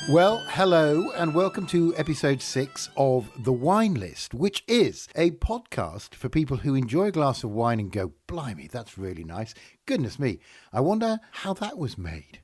Well, hello and welcome to episode 6 of The Wine List, which is a podcast for people who enjoy a glass of wine and go, blimey, that's really nice. Goodness me, I wonder how that was made.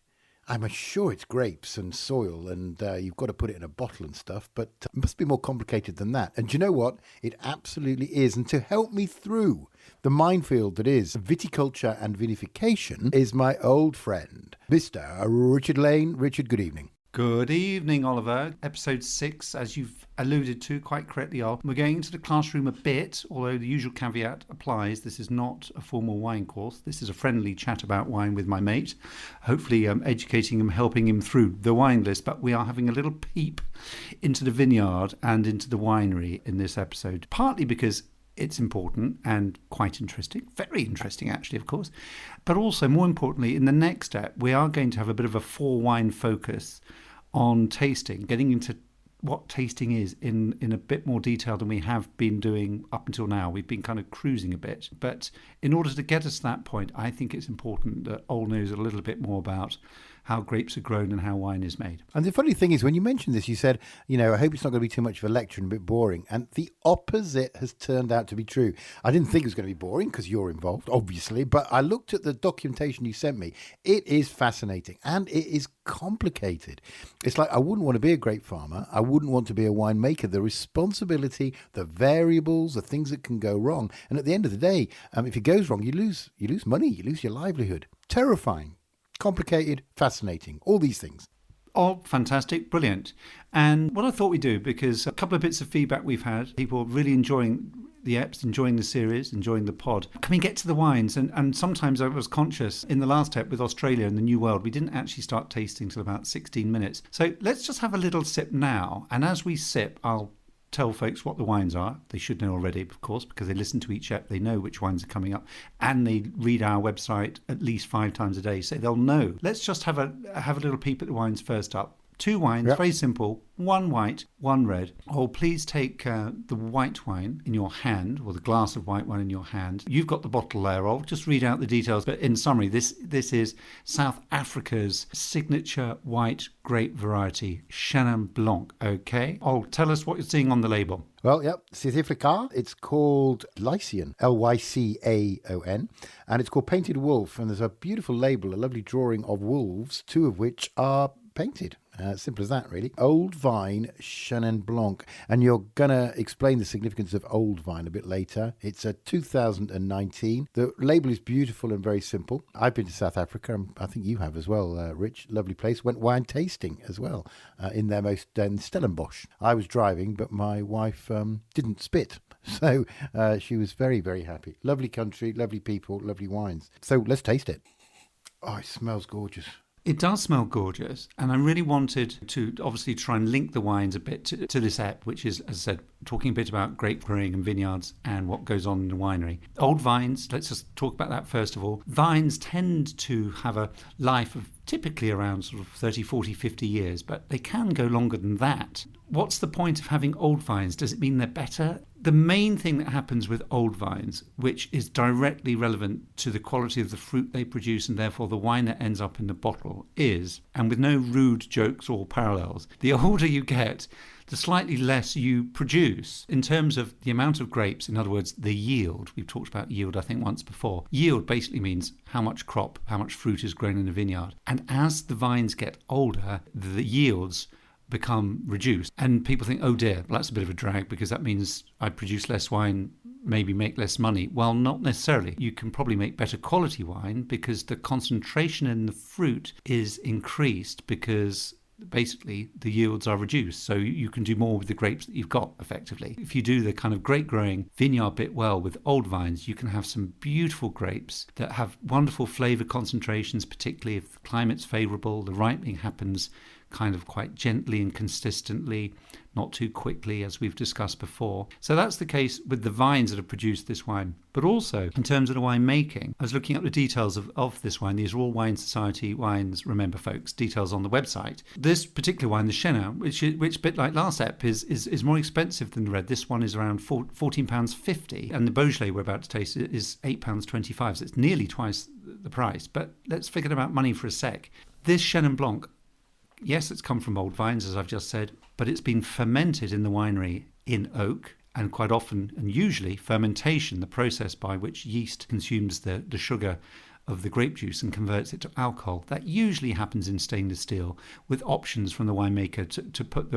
I'm sure it's grapes and soil and you've got to put it in a bottle and stuff, but it must be more complicated than that. And do you know what? It absolutely is. And to help me through the minefield that is viticulture and vinification is my old friend, Mr. Richard Lane. Richard, good evening. Good evening, Oliver. Episode 6, as you've alluded to quite correctly, we're going into the classroom a bit, although the usual caveat applies. This is not a formal wine course. This is a friendly chat about wine with my mate, hopefully educating him, helping him through the wine list. But we are having a little peep into the vineyard and into the winery in this episode, partly because it's important and quite interesting, very interesting actually, of course, but also more importantly, in the next step, we are going to have a bit of a 4-wine focus on tasting, getting into what tasting is in a bit more detail than we have been doing up until now. We've been kind of cruising a bit, but in order to get us to that point, I think it's important that Ol knows a little bit more about how grapes are grown and how wine is made. And the funny thing is, when you mentioned this, you said, I hope it's not going to be too much of a lecture and a bit boring. And the opposite has turned out to be true. I didn't think it was going to be boring because you're involved, obviously. But I looked at the documentation you sent me. It is fascinating and it is complicated. It's like I wouldn't want to be a grape farmer. I wouldn't want to be a winemaker. The responsibility, the variables, the things that can go wrong. And at the end of the day, if it goes wrong, you lose money, you lose your livelihood. Terrifying. Complicated, fascinating, all these things. Oh, fantastic, brilliant. And what I thought we'd do, because a couple of bits of feedback we've had, people really enjoying the EPs, enjoying the series, enjoying the pod. Can we get to the wines? And sometimes I was conscious in the last EP with Australia and the New World, we didn't actually start tasting till about 16 minutes. So let's just have a little sip now. And as we sip, I'll tell folks what the wines are. They should know already, of course, because they listen to each ep. They know which wines are coming up, and they read our website at least 5 times a day, so they'll know. Let's just have a little peep at the wines first up. 2 wines, yep. Very simple. 1 white, 1 red. Oh, please take the white wine in your hand, or the glass of white wine in your hand. You've got the bottle there. I'll just read out the details. But in summary, this is South Africa's signature white grape variety, Chenin Blanc. Okay. Oh, tell us what you're seeing on the label. Well, yep, South Africa. It's called Lycaon, Lycaon, and it's called Painted Wolf. And there's a beautiful label, a lovely drawing of wolves, 2 of which are painted. Simple as that, really. Old Vine Chenin Blanc. And you're going to explain the significance of Old Vine a bit later. It's a 2019. The label is beautiful and very simple. I've been to South Africa, and I think you have as well, Rich. Lovely place. Went wine tasting as well in their most Stellenbosch. I was driving, but my wife didn't spit. So she was very, very happy. Lovely country, lovely people, lovely wines. So let's taste it. Oh, it smells gorgeous. It does smell gorgeous, and I really wanted to obviously try and link the wines a bit to this ep, which is, as I said, talking a bit about grape growing and vineyards and what goes on in the winery. Old vines, let's just talk about that first of all. Vines tend to have a life of typically around sort of 30, 40, 50 years, but they can go longer than that. What's the point of having old vines? Does it mean they're better? The main thing that happens with old vines, which is directly relevant to the quality of the fruit they produce and therefore the wine that ends up in the bottle is, and with no rude jokes or parallels, the older you get, the slightly less you produce in terms of the amount of grapes, in other words, the yield. We've talked about yield, I think, once before. Yield basically means how much crop, how much fruit is grown in a vineyard. And as the vines get older, the yields become reduced. And people think, oh dear, well, that's a bit of a drag because that means I produce less wine, maybe make less money. Well, not necessarily. You can probably make better quality wine because the concentration in the fruit is increased because basically the yields are reduced, so you can do more with the grapes that you've got effectively. If you do the kind of grape growing vineyard bit well with old vines, you can have some beautiful grapes that have wonderful flavour concentrations, particularly if the climate's favourable, the ripening happens kind of quite gently and consistently, not too quickly, as we've discussed before. So that's the case with the vines that have produced this wine. But also, in terms of the wine making, I was looking up the details of this wine. These are all Wine Society wines, remember, folks, details on the website. This particular wine, the Chenin, which a bit like last ep, is more expensive than the red. This one is around £14.50, and the Beaujolais we're about to taste is £8.25, so it's nearly twice the price. But let's forget about money for a sec. This Chenin Blanc Yes, it's come from old vines, as I've just said, but it's been fermented in the winery in oak. And quite often, and usually, fermentation, the process by which yeast consumes the sugar of the grape juice and converts it to alcohol, that usually happens in stainless steel, with options from the winemaker to put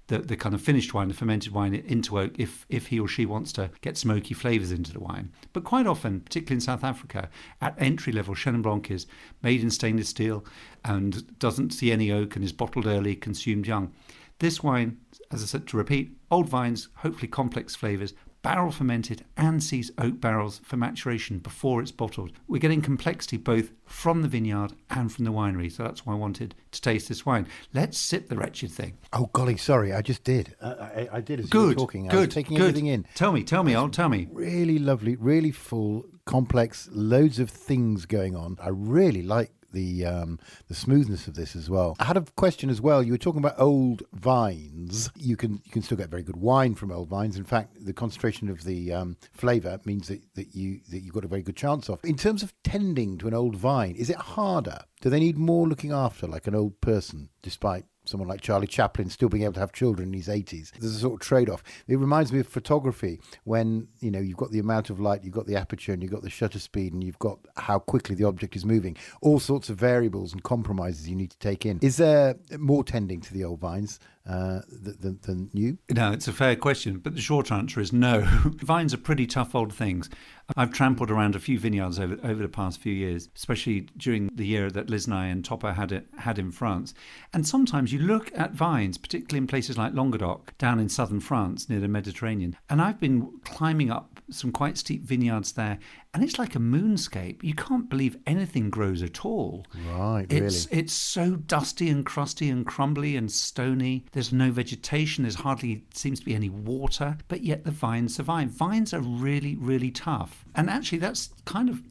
the kind of finished wine, the fermented wine, into oak if he or she wants to get smoky flavours into the wine. But quite often, particularly in South Africa, at entry level, Chenin Blanc is made in stainless steel and doesn't see any oak and is bottled early, consumed young. This wine, as I said, to repeat, old vines, hopefully complex flavours, barrel fermented, and sees oak barrels for maturation before it's bottled. We're getting complexity both from the vineyard and from the winery, so that's why I wanted to taste this wine. Let's sip the wretched thing. Oh, golly, sorry, I just did. I did as you were talking. I was taking everything in. Tell me, tell me. Really lovely, really full, complex, loads of things going on. I really like the smoothness of this as well. I had a question as well. You were talking about old vines. You can still get very good wine from old vines. In fact, the concentration of the flavour means that you've got a very good chance of. In terms of tending to an old vine, is it harder? Do they need more looking after, like an old person, despite someone like Charlie Chaplin still being able to have children in his 80s? There's a sort of trade-off. It reminds me of photography when, you've got the amount of light, you've got the aperture, and you've got the shutter speed, and you've got how quickly the object is moving. All sorts of variables and compromises you need to take in. Is there more tending to the old vines than new? No, it's a fair question, but the short answer is no. Vines are pretty tough old things. I've trampled around a few vineyards over the past few years, especially during the year that Liz and I and Topper had in France. And sometimes you look at vines, particularly in places like Languedoc, down in southern France near the Mediterranean. And I've been climbing up some quite steep vineyards there, and it's like a moonscape. You can't believe anything grows at all. Right, really. It's so dusty and crusty and crumbly and stony. There's no vegetation. There's hardly seems to be any water, but yet the vines survive. Vines are really, really tough. And actually, that's kind of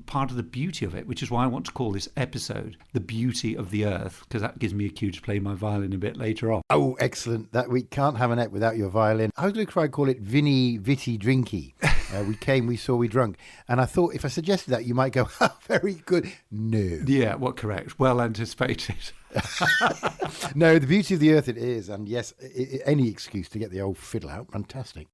part of the beauty of it, which is why I want to call this episode The Beauty of the Earth, because that gives me a cue to play my violin a bit later on. Oh, excellent. That we can't have an ep without your violin. I was going to try and call it Vinny, Vitty, Drinky. We came, we saw, we drunk. And I thought if I suggested that, you might go, very good. No. Yeah, well, correct. Well anticipated. No, The Beauty of the Earth it is. And yes, any excuse to get the old fiddle out. Fantastic.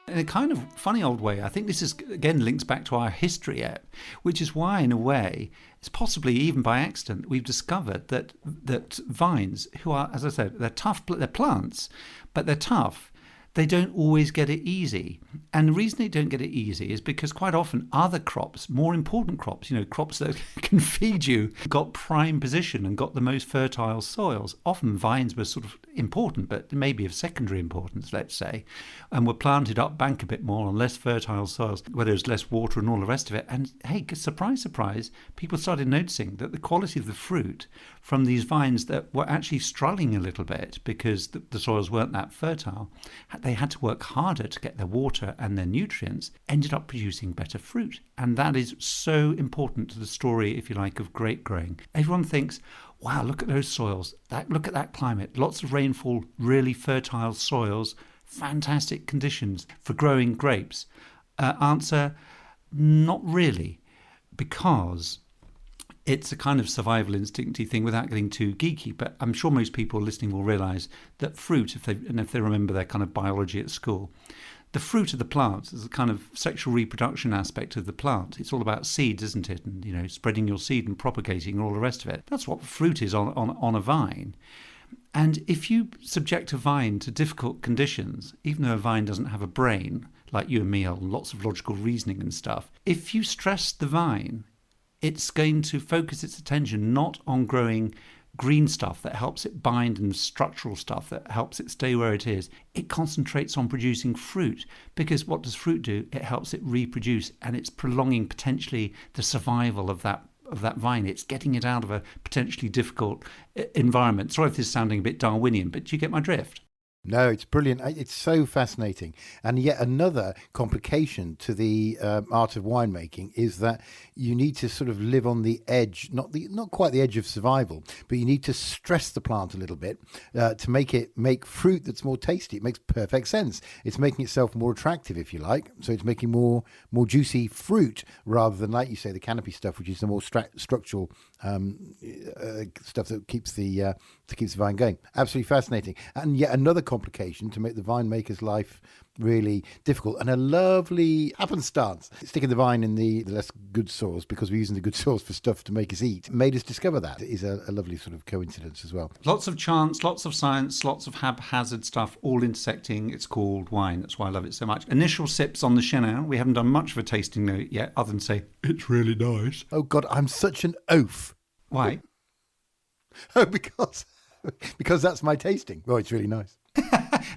In a kind of funny old way, I think this is again links back to our history ep, which is why, in a way, it's possibly even by accident, we've discovered that vines, who are, as I said, they're tough, they're plants, but they're tough. They don't always get it easy. And the reason they don't get it easy is because quite often other crops, more important crops, crops that can feed you, got prime position and got the most fertile soils. Often vines were sort of important, but maybe of secondary importance, let's say, and were planted up bank a bit more on less fertile soils, where there's less water and all the rest of it. And hey, surprise, surprise, people started noticing that the quality of the fruit from these vines that were actually struggling a little bit because the soils weren't that fertile, they had to work harder to get their water and their nutrients, ended up producing better fruit. And that is so important to the story, if you like, of grape growing. Everyone thinks, wow, look at those soils, look at that climate, lots of rainfall, really fertile soils, fantastic conditions for growing grapes. Answer, not really, because it's a kind of survival instincty thing without getting too geeky, but I'm sure most people listening will realise that fruit, if they remember their kind of biology at school, the fruit of the plant is a kind of sexual reproduction aspect of the plant. It's all about seeds, isn't it? And, spreading your seed and propagating and all the rest of it. That's what fruit is on a vine. And if you subject a vine to difficult conditions, even though a vine doesn't have a brain, like you and me, and lots of logical reasoning and stuff, if you stress the vine, it's going to focus its attention not on growing green stuff that helps it bind and structural stuff that helps it stay where it is, it concentrates on producing fruit. Because what does fruit do? It helps it reproduce, and it's prolonging potentially the survival of that vine. It's getting it out of a potentially difficult environment. Sorry if this is sounding a bit Darwinian, but do you get my drift? No, it's brilliant. It's so fascinating. And yet another complication to the art of winemaking is that you need to sort of live on the edge, not quite the edge of survival, but you need to stress the plant a little bit to make fruit that's more tasty. It makes perfect sense. It's making itself more attractive, if you like. So it's making more juicy fruit rather than, like you say, the canopy stuff, which is the more structural stuff that keeps the vine going. Absolutely fascinating. And yet another complication to make the winemaker's life really difficult, and a lovely happenstance, sticking the vine in the less good soils, because we're using the good soils for stuff to make us eat, made us discover that. It is a lovely sort of coincidence as well. Lots of chance, lots of science, lots of haphazard stuff, all intersecting. It's called wine. That's why I love it so much. Initial sips on the Chenin. We haven't done much of a tasting note yet, other than say, it's really nice. Oh God, I'm such an oaf. Why? Oh, because that's my tasting. Oh, it's really nice.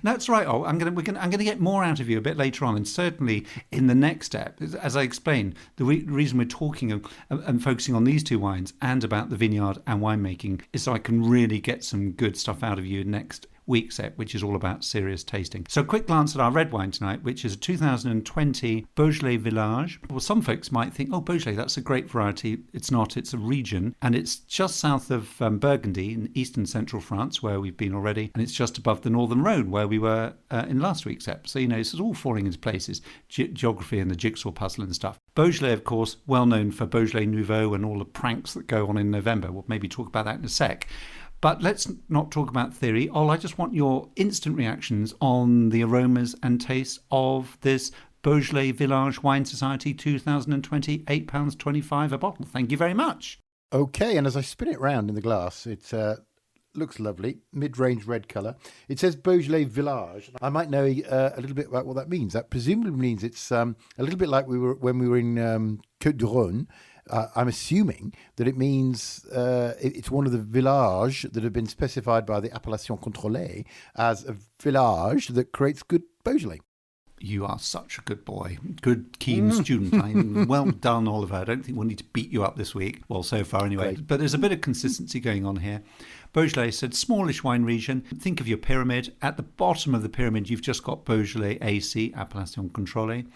That's right. Oh, I'm going to get more out of you a bit later on, and certainly in the next step, as I explained, the reason we're talking and focusing on these two wines and about the vineyard and winemaking is so I can really get some good stuff out of you next week's set, which is all about serious tasting. So a quick glance at our red wine tonight, which is a 2020 Beaujolais Village. Well, some folks might think, oh, Beaujolais, that's a great variety. It's not. It's a region, and it's just south of Burgundy in eastern central France, where we've been already, and it's just above the Northern Rhone, where we were in last week's ep. So, this is all falling into places, geography and the jigsaw puzzle and stuff. Beaujolais, of course, well known for Beaujolais Nouveau and all the pranks that go on in November. We'll maybe talk about that in a sec. But let's not talk about theory. I just want your instant reactions on the aromas and tastes of this Beaujolais Village Wine Society 2020, £8.25 a bottle. Thank you very much. Okay, and as I spin it round in the glass, it looks lovely, mid-range red colour. It says Beaujolais Village. I might know a little bit about what that means. That presumably means it's a little bit like when we were in Côte d'Rhône. I'm assuming that it means it's one of the villages that have been specified by the appellation contrôlée as a village that creates good Beaujolais. You are such a good boy. Good, keen student. Well done, Oliver. I don't think we'll need to beat you up this week. Well, so far anyway. Great. But there's a bit of consistency going on here. Beaujolais said smallish wine region. Think of your pyramid. At the bottom of the pyramid, you've just got Beaujolais AC, Appellation Contrôlée,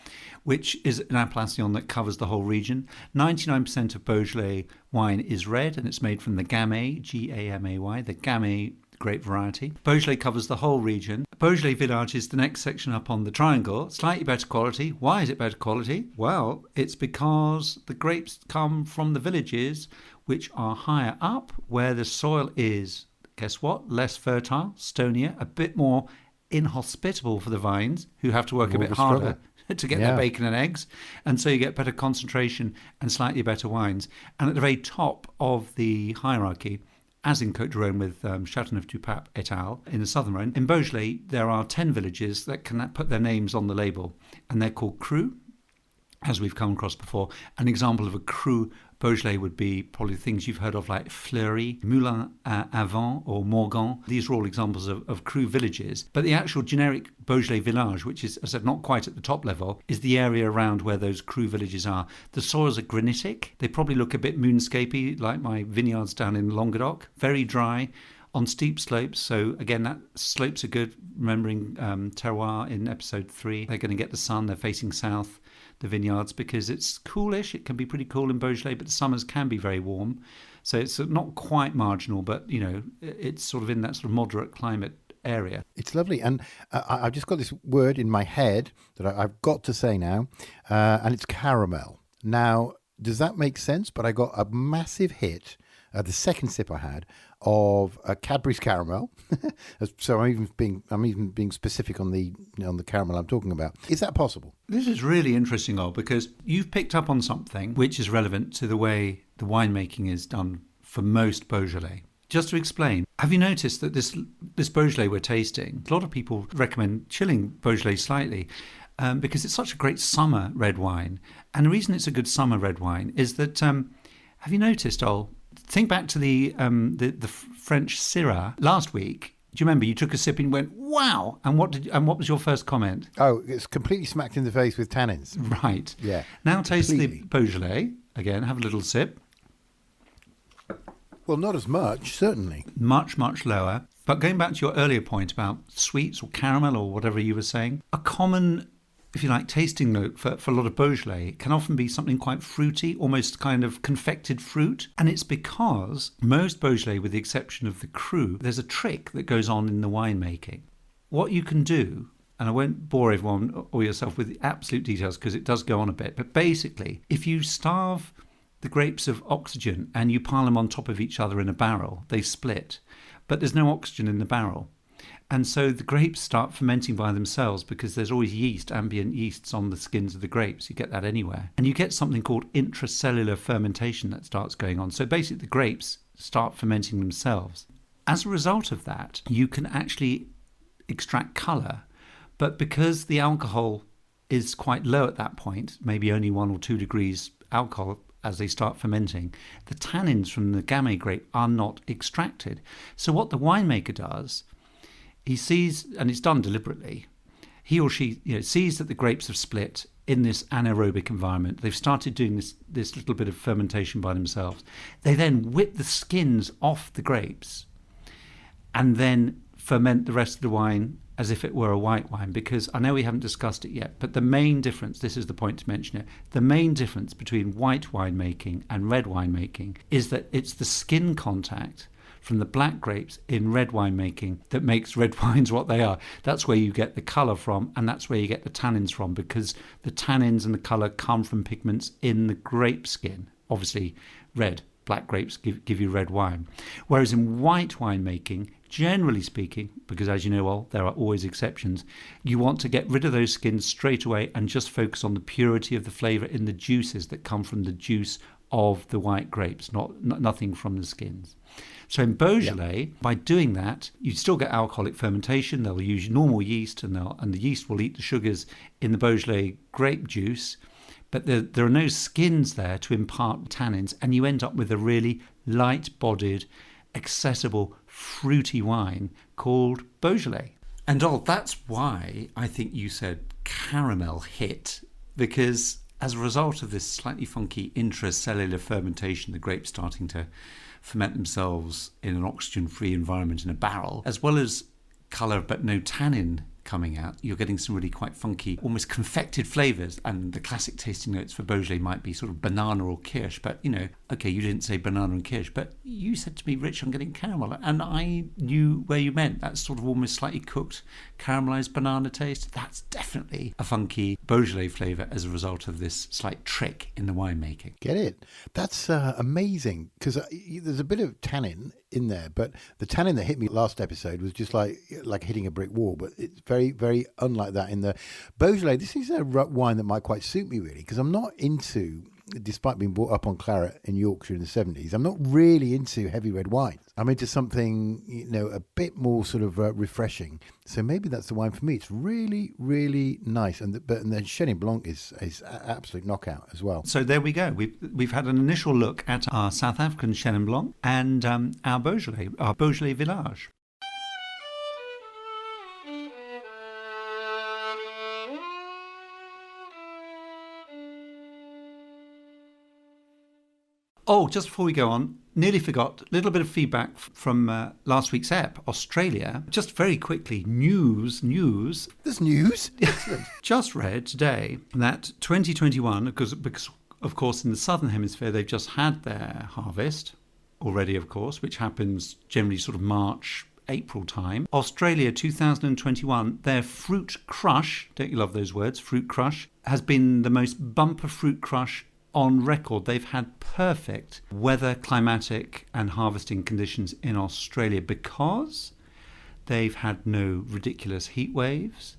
which is an appellation that covers the whole region. 99% of Beaujolais wine is red, and it's made from the Gamay, Gamay, the Gamay grape variety. Beaujolais covers the whole region. Beaujolais Village is the next section up on the triangle. Slightly better quality. Why is it better quality? Well, it's because the grapes come from the villages which are higher up, where the soil is, guess what, less fertile, stonier, a bit more inhospitable for the vines, who have to work a bit harder to get their bacon and eggs. And so you get better concentration and slightly better wines. And at the very top of the hierarchy, as in Côte d'Rhône with Châteauneuf-du-Pape et al. In the southern Rhône, in Beaujolais, there are 10 villages that can put their names on the label, and they're called crus, as we've come across before. An example of a cru Beaujolais would be probably things you've heard of like Fleury, Moulin à Vent or Morgan. These are all examples of cru villages. But the actual generic Beaujolais Village, which is, as I said, not quite at the top level, is the area around where those cru villages are. The soils are granitic. They probably look a bit moonscapey, like my vineyards down in Languedoc. Very dry, on steep slopes. So again, that slopes are good. Remembering terroir in episode 3, they're going to get the sun. They're facing south, the vineyards, because it's coolish. It can be pretty cool in Beaujolais, but the summers can be very warm. So it's not quite marginal, but it's sort of in that sort of moderate climate area. It's lovely. And I've just got this word in my head that I've got to say now, and it's caramel. Now, does that make sense? But I got a massive hit, the second sip I had, of Cadbury's caramel. So I'm even being specific on the caramel I'm talking about. Is that possible? This is really interesting, Ol, because you've picked up on something which is relevant to the way the winemaking is done for most Beaujolais. Just to explain, have you noticed that this Beaujolais we're tasting, a lot of people recommend chilling Beaujolais slightly because it's such a great summer red wine. And the reason it's a good summer red wine is that, have you noticed, Ol, think back to the French Syrah last week. Do you remember? You took a sip and went, wow! And what was your first comment? Oh, it's completely smacked in the face with tannins. Right. Yeah. Now taste completely. the Beaujolais. Again, have a little sip. Well, not as much, certainly. Much, much lower. But going back to your earlier point about sweets or caramel or whatever you were saying, a common, if you like, tasting note for a lot of Beaujolais can often be something quite fruity, almost kind of confected fruit. And it's because most Beaujolais, with the exception of the cru, there's a trick that goes on in the winemaking. What you can do, and I won't bore everyone or yourself with the absolute details because it does go on a bit, but basically, if you starve the grapes of oxygen and you pile them on top of each other in a barrel, they split. But there's no oxygen in the barrel. And so the grapes start fermenting by themselves because there's always yeast, ambient yeasts on the skins of the grapes. You get that anywhere. And you get something called intracellular fermentation that starts going on. So basically the grapes start fermenting themselves. As a result of that, you can actually extract colour. But because the alcohol is quite low at that point, maybe only 1 or 2 degrees alcohol, as they start fermenting, the tannins from the Gamay grape are not extracted. So what the winemaker does, he sees, and it's done deliberately, he or she sees that the grapes have split in this anaerobic environment. They've started doing this little bit of fermentation by themselves. They then whip the skins off the grapes and then ferment the rest of the wine as if it were a white wine, because I know we haven't discussed it yet, but the main difference, this is the point to mention it, the main difference between white wine making and red wine making is that it's the skin contact from the black grapes in red wine making that makes red wines what they are. That's where you get the colour from, and that's where you get the tannins from, because the tannins and the colour come from pigments in the grape skin. Obviously, black grapes give you red wine. Whereas in white wine making, generally speaking, because as you know well, there are always exceptions, you want to get rid of those skins straight away and just focus on the purity of the flavour in the juices that come from the juice of the white grapes, nothing from the skins. So in Beaujolais, by doing that, you still get alcoholic fermentation. They'll use normal yeast, and the yeast will eat the sugars in the Beaujolais grape juice. But there are no skins there to impart tannins, and you end up with a really light-bodied, accessible, fruity wine called Beaujolais. And that's why I think you said caramel hit, because as a result of this slightly funky intracellular fermentation, the grapes starting to ferment themselves in an oxygen-free environment in a barrel, as well as colour but no tannin coming out, you're getting some really quite funky, almost confected flavours. And the classic tasting notes for Beaujolais might be sort of banana or kirsch. But, okay, you didn't say banana and kirsch, but you said to me, Rich, I'm getting caramel. And I knew where you meant. That's sort of almost slightly cooked, caramelised banana taste. That's definitely a funky Beaujolais flavour as a result of this slight trick in the winemaking. Get it? That's amazing, because there's a bit of tannin in there, but the tannin that hit me last episode was just like hitting a brick wall, but it's very, very unlike that in the Beaujolais. This is a wine that might quite suit me, really, because I'm not into, despite being brought up on claret in Yorkshire in the 70s, I'm not really into heavy red wines. I'm into something, a bit more sort of refreshing. So maybe that's the wine for me. It's really, really nice. And the Chenin Blanc is an absolute knockout as well. So there we go. We've had an initial look at our South African Chenin Blanc and our Beaujolais Village. Oh, just before we go on, nearly forgot, a little bit of feedback from last week's ep, Australia. Just very quickly, news. There's news? Just read today that 2021, because of course in the Southern Hemisphere they've just had their harvest already, of course, which happens generally sort of March, April time. Australia 2021, their fruit crush, don't you love those words, fruit crush, has been the most bumper fruit crush on record. They've had perfect weather, climatic and harvesting conditions in Australia because they've had no ridiculous heat waves.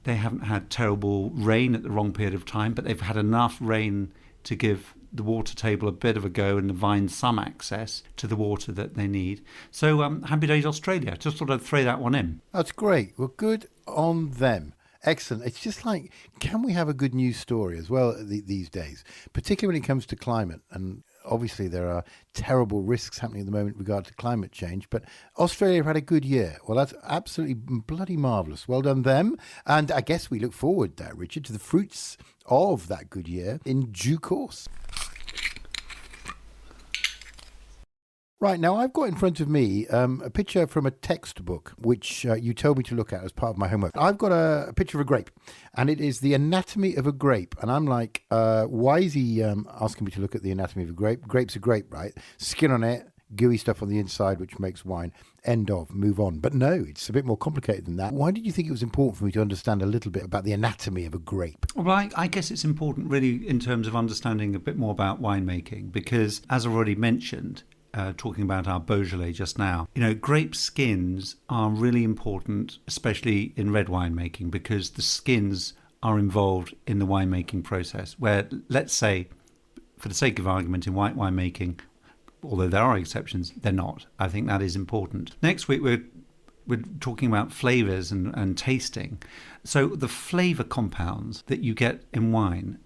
They haven't had terrible rain at the wrong period of time, but they've had enough rain to give the water table a bit of a go and the vines some access to the water that they need. So happy days Australia. Just thought I'd throw that one in. That's great. Well, good on them. Excellent. It's just like, can we have a good news story as well these days, particularly when it comes to climate? And obviously there are terrible risks happening at the moment with regard to climate change, but Australia have had a good year. Well, that's absolutely bloody marvellous. Well done them. And I guess we look forward, Richard, to the fruits of that good year in due course. Right, now I've got in front of me a picture from a textbook, which you told me to look at as part of my homework. I've got a picture of a grape, and it is the anatomy of a grape. And I'm like, why is he asking me to look at the anatomy of a grape? Grape's a grape, right? Skin on it, gooey stuff on the inside, which makes wine. End of, move on. But no, it's a bit more complicated than that. Why did you think it was important for me to understand a little bit about the anatomy of a grape? Well, I guess it's important really in terms of understanding a bit more about winemaking, because as I've already mentioned, talking about our Beaujolais just now, grape skins are really important, especially in red winemaking, because the skins are involved in the winemaking process, where, let's say, for the sake of argument, in white winemaking, although there are exceptions, they're not. I think that is important. Next week, we're talking about flavours and tasting. So the flavour compounds that you get in wine,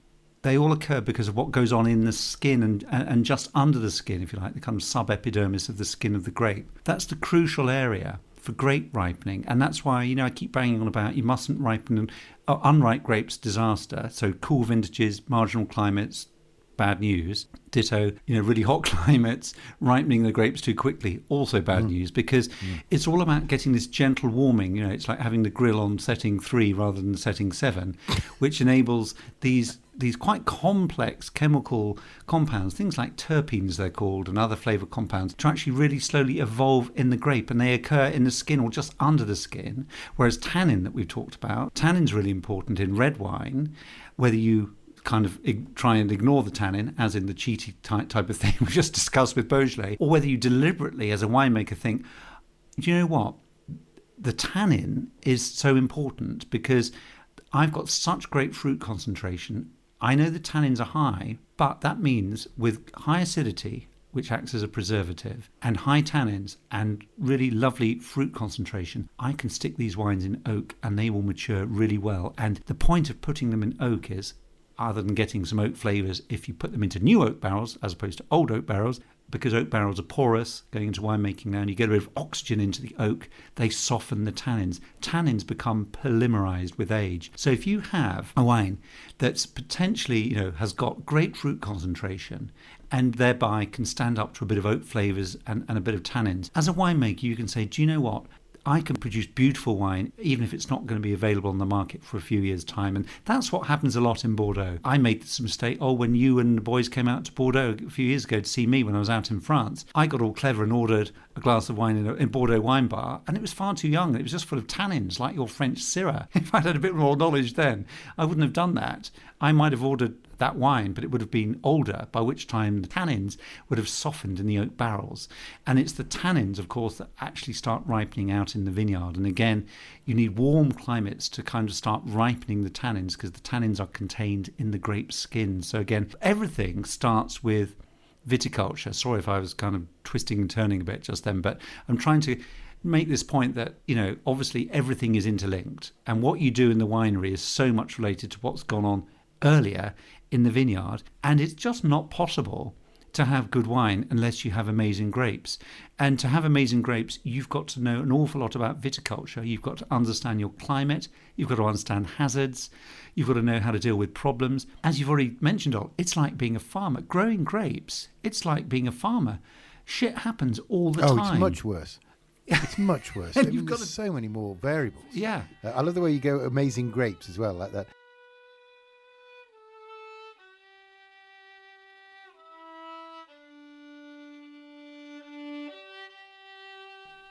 they all occur because of what goes on in the skin and just under the skin, if you like, the kind of subepidermis of the skin of the grape. That's the crucial area for grape ripening. And that's why, I keep banging on about you mustn't ripen unripe grapes, disaster. So cool vintages, marginal climates, bad news. Ditto, really hot climates, ripening the grapes too quickly, also bad news, because it's all about getting this gentle warming. It's like having the grill on setting 3 rather than setting 7, which enables these quite complex chemical compounds, things like terpenes they're called, and other flavour compounds, to actually really slowly evolve in the grape, and they occur in the skin or just under the skin. Whereas tannin that we've talked about, tannin's really important in red wine, whether you kind of try and ignore the tannin, as in the cheaty type of thing we just discussed with Beaujolais, or whether you deliberately, as a winemaker, think, do you know what? The tannin is so important because I've got such great fruit concentration. I know the tannins are high, but that means with high acidity, which acts as a preservative, and high tannins and really lovely fruit concentration, I can stick these wines in oak and they will mature really well. And the point of putting them in oak is, other than getting some oak flavours, if you put them into new oak barrels as opposed to old oak barrels, because oak barrels are porous going into winemaking now, and you get a bit of oxygen into the oak, they soften the tannins. Tannins become polymerized with age. So if you have a wine that's potentially, has got great fruit concentration and thereby can stand up to a bit of oak flavours and a bit of tannins, as a winemaker you can say, do you know what? I can produce beautiful wine even if it's not going to be available on the market for a few years' time. And that's what happens a lot in Bordeaux. I made this mistake. When you and the boys came out to Bordeaux a few years ago to see me when I was out in France, I got all clever and ordered a glass of wine in Bordeaux wine bar, and it was far too young. It was just full of tannins, like your French Syrah. If I'd had a bit more knowledge then, I wouldn't have done that. I might have ordered that wine, but it would have been older, by which time the tannins would have softened in the oak barrels. And it's the tannins, of course, that actually start ripening out in the vineyard. And again, you need warm climates to kind of start ripening the tannins, because the tannins are contained in the grape skin. So again, everything starts with viticulture. Sorry if I was kind of twisting and turning a bit just then, but I'm trying to make this point that, obviously everything is interlinked. And what you do in the winery is so much related to what's gone on earlier in the vineyard, and it's just not possible to have good wine unless you have amazing grapes. And to have amazing grapes, you've got to know an awful lot about viticulture. You've got to understand your climate, you've got to understand hazards, you've got to know how to deal with problems. As you've already mentioned, it's like being a farmer. Growing grapes, it's like being a farmer. Shit happens all the time. Oh, it's much worse. It's much worse. And you've got so many more variables. Yeah. I love the way you go amazing grapes as well, like that.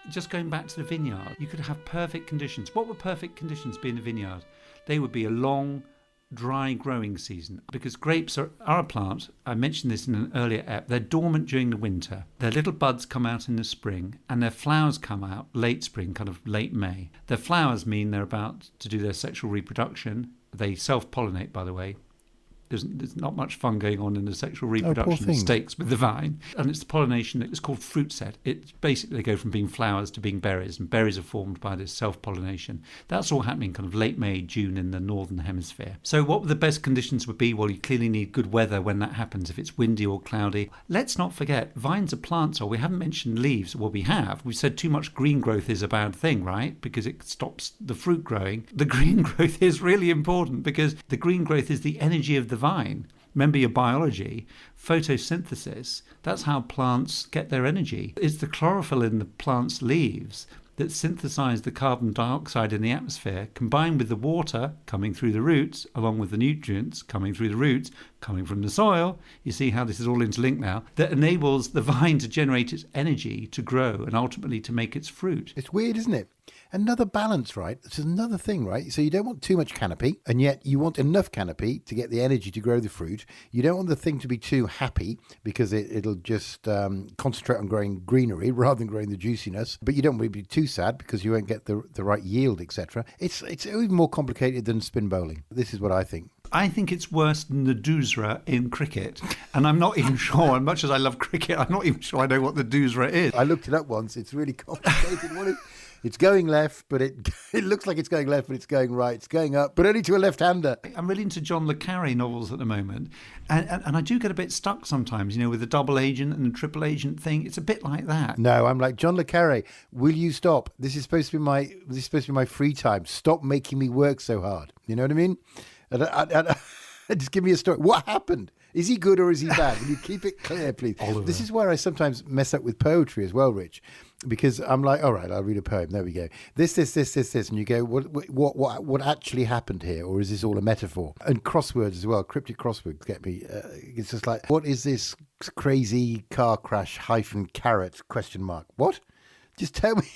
Just going back to the vineyard, you could have perfect conditions. What would perfect conditions be in the vineyard? They would be a long, dry growing season, because grapes are a plant. I mentioned this in an earlier ep. They're dormant during the winter. Their little buds come out in the spring, and their flowers come out late spring, kind of late May. Their flowers mean they're about to do their sexual reproduction. They self-pollinate, by the way. There's not much fun going on in the sexual poor reproduction things. stakes with the vine. And it's the pollination that is called fruit set. It's basically they go from being flowers to being berries, and berries are formed by this self-pollination. That's all happening kind of late May, June in the northern hemisphere. So what the best conditions would be? Well, you clearly need good weather when that happens, if it's windy or cloudy. Let's not forget, vines are plants, or we haven't mentioned leaves. Well, we have. We've said too much green growth is a bad thing, right? Because it stops the fruit growing. The green growth is really important because the green growth is the energy of the vine. Remember your biology, photosynthesis, that's how plants get their energy. It's the chlorophyll in the plant's leaves that synthesize the carbon dioxide in the atmosphere, combined with the water coming through the roots, along with the nutrients coming through the roots, coming from the soil. You see how this is all interlinked now, that enables the vine to generate its energy to grow and ultimately to make its fruit. It's weird, isn't it? Another balance, right? This is another thing, right? So you don't want too much canopy, and yet you want enough canopy to get the energy to grow the fruit. You don't want the thing to be too happy because it'll just concentrate on growing greenery rather than growing the juiciness. But you don't want to be too sad because you won't get the right yield, etc. It's even more complicated than spin bowling. This is what I think. I think it's worse than the doosra in cricket. And I'm not even sure, as much as I love cricket, I'm not even sure I know what the doosra is. I looked it up once. It's really complicated. It's going left, but it looks like it's going left, but it's going right. It's going up, but only to a left-hander. I'm really into John le Carré novels at the moment. And I do get a bit stuck sometimes, with the double agent and the triple agent thing. It's a bit like that. No, I'm like, John le Carré, will you stop? This is supposed to be my free time. Stop making me work so hard. You know what I mean? Just give me a story. What happened? Is he good or is he bad? Will you keep it clear, please? Oliver. This is where I sometimes mess up with poetry as well, Rich, because I'm like, all right, I'll read a poem. There we go. This, and you go, what actually happened here, or is this all a metaphor? And crosswords as well, cryptic crosswords get me. It's just like, what is this crazy car crash -carrot ? What? Just tell me.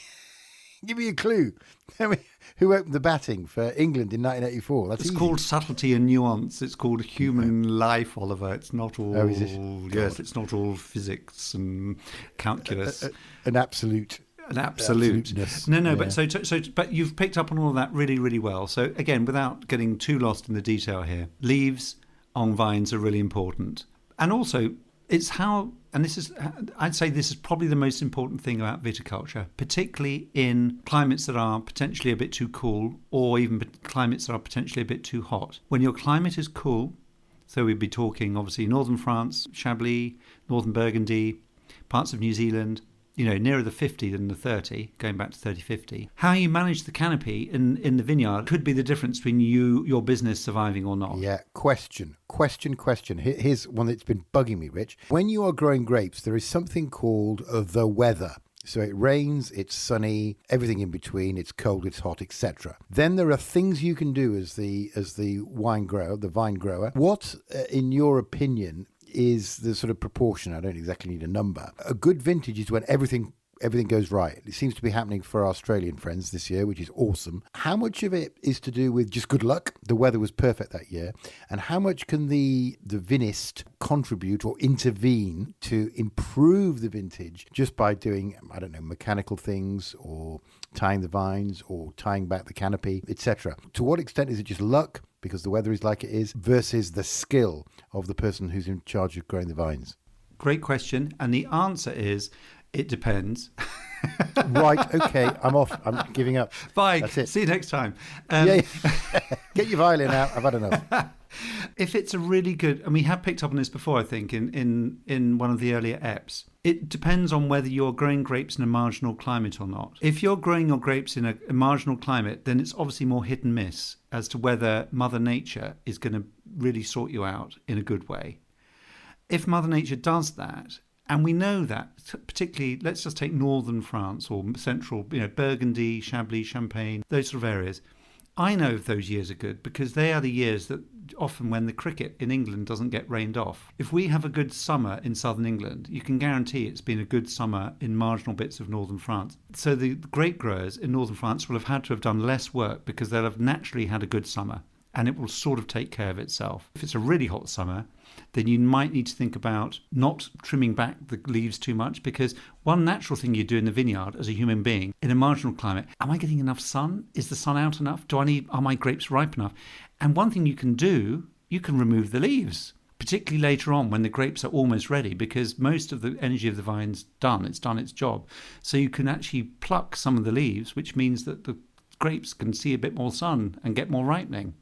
Give me a clue. Tell me who opened the batting for England in 1984. That's easy. Called subtlety and nuance. It's called human life, Oliver. It's not all. Oh, is it? Yes, it's not all physics and calculus. An absolute. An absolute. No, Yeah. But you've picked up on all of that really, really well. So again, without getting too lost in the detail here, leaves on vines are really important, and also it's how. And I'd say this is probably the most important thing about viticulture, particularly in climates that are potentially a bit too cool, or even climates that are potentially a bit too hot. When your climate is cool, so we'd be talking obviously northern France, Chablis, northern Burgundy, parts of New Zealand, nearer the 50 than the 30, going back to 30-50. How you manage the canopy in the vineyard could be the difference between your business surviving or not. Yeah, question. Here's one that's been bugging me, Rich. When you are growing grapes, there is something called the weather. So it rains, it's sunny, everything in between, it's cold, it's hot, etc. Then there are things you can do as the vine grower. What, in your opinion, is the sort of proportion? I don't exactly need a number. A good vintage is when everything goes right. It seems to be happening for our Australian friends this year, which is awesome. How much of it is to do with just good luck? The weather was perfect that year. And how much can the vinist contribute or intervene to improve the vintage just by doing, I don't know, mechanical things or tying the vines or tying back the canopy, etc.? To what extent is it just luck, because the weather is like it is, versus the skill of the person who's in charge of growing the vines? Great question. And the answer is, it depends. Right, okay, I'm off. I'm giving up. Bye. That's it. See you next time. Yeah. Get your violin out. I've had enough. If it's a really good, and we have picked up on this before, I think, in one of the earlier eps, it depends on whether you're growing grapes in a marginal climate or not. If you're growing your grapes in a marginal climate, then it's obviously more hit and miss as to whether Mother Nature is going to really sort you out in a good way. If Mother Nature does that, and we know that, particularly, let's just take northern France or central, Burgundy, Chablis, Champagne, those sort of areas. I know if those years are good because they are the years that often when the cricket in England doesn't get rained off. If we have a good summer in southern England, you can guarantee it's been a good summer in marginal bits of northern France. So the grape growers in northern France will have had to have done less work because they'll have naturally had a good summer, and it will sort of take care of itself. If it's a really hot summer, then you might need to think about not trimming back the leaves too much, because one natural thing you do in the vineyard as a human being in a marginal climate, am I getting enough sun? Is the sun out enough? Are my grapes ripe enough? And one thing you can do, you can remove the leaves, particularly later on when the grapes are almost ready, because most of the energy of the vine's done. It's done its job. So you can actually pluck some of the leaves, which means that the grapes can see a bit more sun and get more ripening.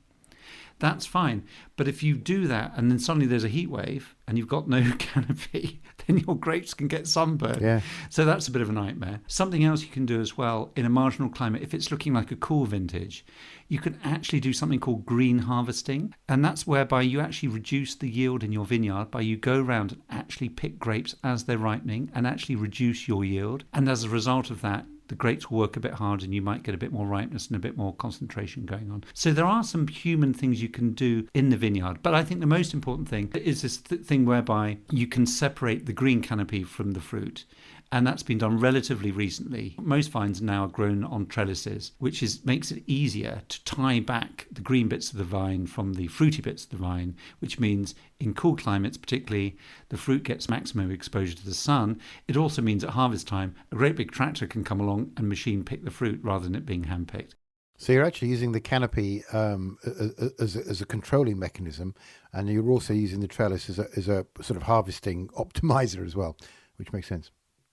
That's fine. But if you do that and then suddenly there's a heat wave and you've got no canopy, then your grapes can get sunburned. Yeah. So that's a bit of a nightmare. Something else you can do as well in a marginal climate, if it's looking like a cool vintage, you can actually do something called green harvesting. And that's whereby you actually reduce the yield in your vineyard by you go around and actually pick grapes as they're ripening and actually reduce your yield. And as a result of that, the grapes will work a bit hard and you might get a bit more ripeness and a bit more concentration going on. So there are some human things you can do in the vineyard. But I think the most important thing is this thing whereby you can separate the green canopy from the fruit. And that's been done relatively recently. Most vines now are grown on trellises, which makes it easier to tie back the green bits of the vine from the fruity bits of the vine, which means in cool climates particularly, the fruit gets maximum exposure to the sun. It also means at harvest time, a great big tractor can come along and machine pick the fruit rather than it being hand-picked. So you're actually using the canopy as a controlling mechanism, and you're also using the trellis as a sort of harvesting optimizer as well, which makes sense.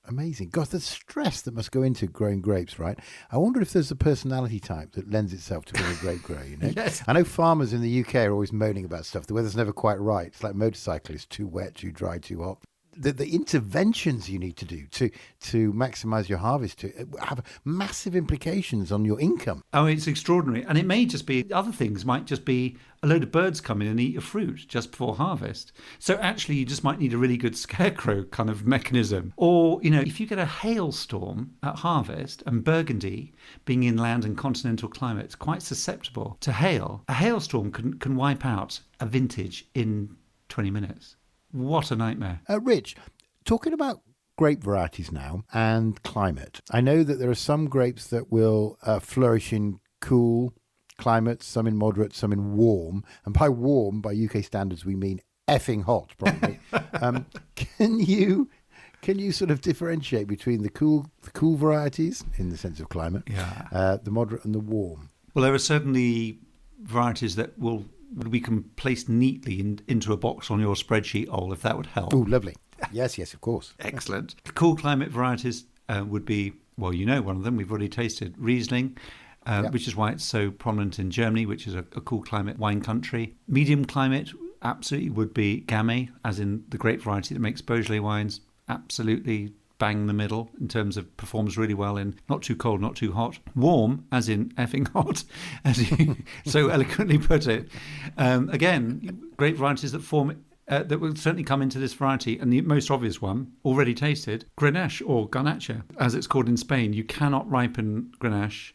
Amazing. God, the stress that must go into growing grapes, right? I wonder if there's a personality type that lends itself to being a grape grower, you know? Yes. I know farmers in the UK are always moaning about stuff. The weather's never quite right. It's like motorcyclists, too wet, too dry, too hot. The interventions you need to do to maximise your harvest to have massive implications on your income. Oh, it's extraordinary. And it may just be, other things might just be a load of birds come in and eat your fruit just before harvest. So actually you just might need a really good scarecrow kind of mechanism. Or, you know, if you get a hailstorm at harvest, and Burgundy, being inland and continental climates, quite susceptible to hail, a hailstorm can wipe out a vintage in 20 minutes. What a nightmare. Rich, talking about grape varieties now and climate, I know that there are some grapes that will flourish in cool climates, some in moderate, some in warm. And by warm, by UK standards, we mean effing hot, probably. Can you sort of differentiate between the cool varieties in the sense of climate, the moderate and the warm? Well, there are certainly varieties that we can place neatly into a box on your spreadsheet, Ol, if that would help. Oh, lovely. Yes, of course. Excellent. Cool climate varieties would be, well, you know one of them, we've already tasted, Riesling, which is why it's so prominent in Germany, which is a cool climate wine country. Medium climate absolutely would be Gamay, as in the grape variety that makes Beaujolais wines, absolutely bang in the middle in terms of performs really well in not too cold, not too hot. Warm, as in effing hot, as you so eloquently put it. Again, grape varieties that form that will certainly come into this variety. And the most obvious one, already tasted, Grenache or Garnacha, as it's called in Spain. You cannot ripen Grenache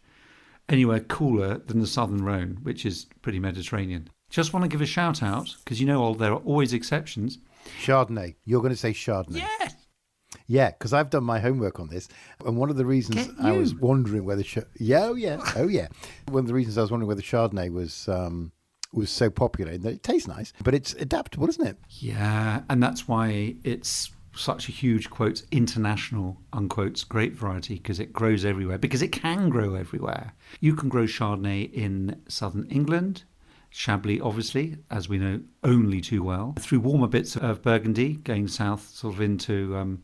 anywhere cooler than the southern Rhone, which is pretty Mediterranean. Just want to give a shout out, because you know, there are always exceptions. Chardonnay. You're going to say Chardonnay. Yes! Yeah, because I've done my homework on this, and one of the reasons I was wondering whether One of the reasons I was wondering whether Chardonnay was so popular, in that it tastes nice, but it's adaptable, isn't it? Yeah, and that's why it's such a huge, quotes, international, unquotes, grape variety, because it grows everywhere, because it can grow everywhere. You can grow Chardonnay in southern England, Chablis, obviously, as we know only too well, through warmer bits of Burgundy, going south sort of into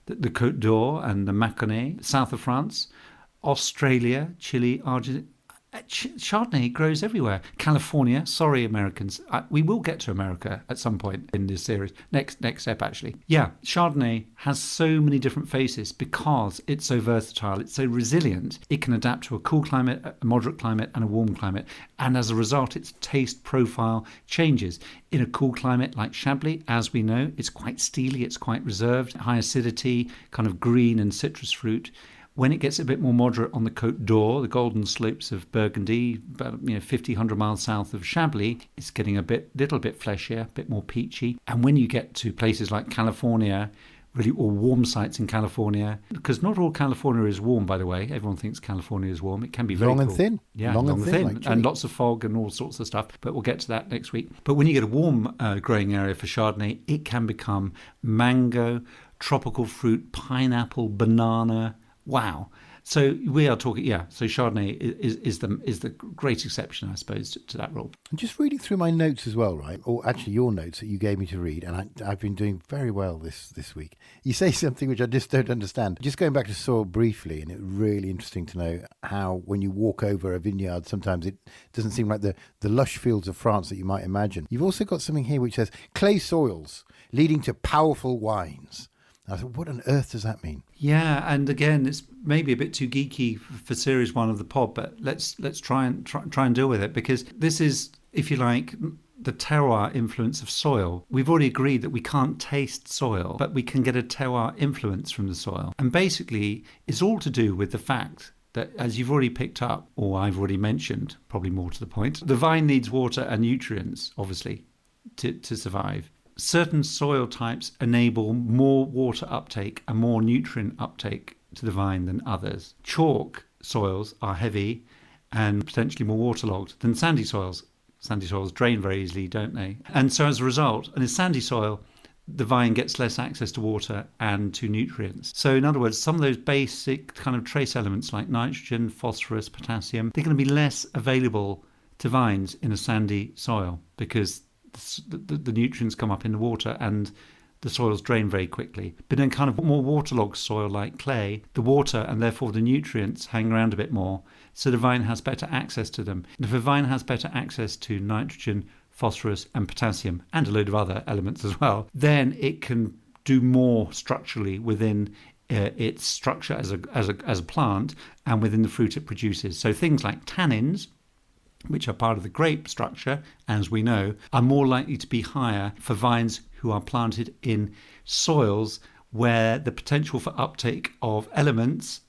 the Côte d'Or and the Mâconnais, south of France, Australia, Chile, Argentina. Chardonnay grows everywhere. California, sorry Americans, we will get to America at some point in this series. Next step, actually. Yeah, Chardonnay has so many different faces because it's so versatile, it's so resilient. It can adapt to a cool climate, a moderate climate, and a warm climate. And as a result, its taste profile changes. In a cool climate like Chablis, as we know, it's quite steely, it's quite reserved, high acidity, kind of green and citrus fruit. When it gets a bit more moderate on the Côte d'Or, the golden slopes of Burgundy, about 50, 100 miles south of Chablis, it's getting little bit fleshier, a bit more peachy. And when you get to places like California, really all warm sites in California, because not all California is warm, by the way. Everyone thinks California is warm. It can be very long cool. and thin. Yeah, long and thin, like and lots of fog and all sorts of stuff. But we'll get to that next week. But when you get a warm growing area for Chardonnay, it can become mango, tropical fruit, pineapple, banana. Wow. So we are talking, so Chardonnay is the great exception, I suppose, to that rule. I'm just reading through my notes as well, right? Or actually your notes that you gave me to read, and I've been doing very well this week. You say something which I just don't understand. Just going back to soil briefly, and it's really interesting to know how when you walk over a vineyard, sometimes it doesn't seem like the lush fields of France that you might imagine. You've also got something here which says clay soils leading to powerful wines. I thought, what on earth does that mean? Yeah, and again, it's maybe a bit too geeky for series 1 of the pod, but let's try and deal with it, because this is, if you like, the terroir influence of soil. We've already agreed that we can't taste soil, but we can get a terroir influence from the soil. And basically, it's all to do with the fact that, as you've already picked up, or I've already mentioned, probably more to the point, the vine needs water and nutrients, obviously, to survive. Certain soil types enable more water uptake and more nutrient uptake to the vine than others. Chalk soils are heavy and potentially more waterlogged than sandy soils. Sandy soils drain very easily, don't they? And so as a result, in a sandy soil, the vine gets less access to water and to nutrients. So in other words, some of those basic kind of trace elements like nitrogen, phosphorus, potassium, they're going to be less available to vines in a sandy soil because the nutrients come up in the water and the soils drain very quickly. But in kind of more waterlogged soil like clay, the water and therefore the nutrients hang around a bit more, so the vine has better access to them. And if a vine has better access to nitrogen, phosphorus and potassium, and a load of other elements as well, then it can do more structurally within its structure as a plant and within the fruit it produces. So things like tannins, which are part of the grape structure, as we know, are more likely to be higher for vines who are planted in soils where the potential for uptake of elements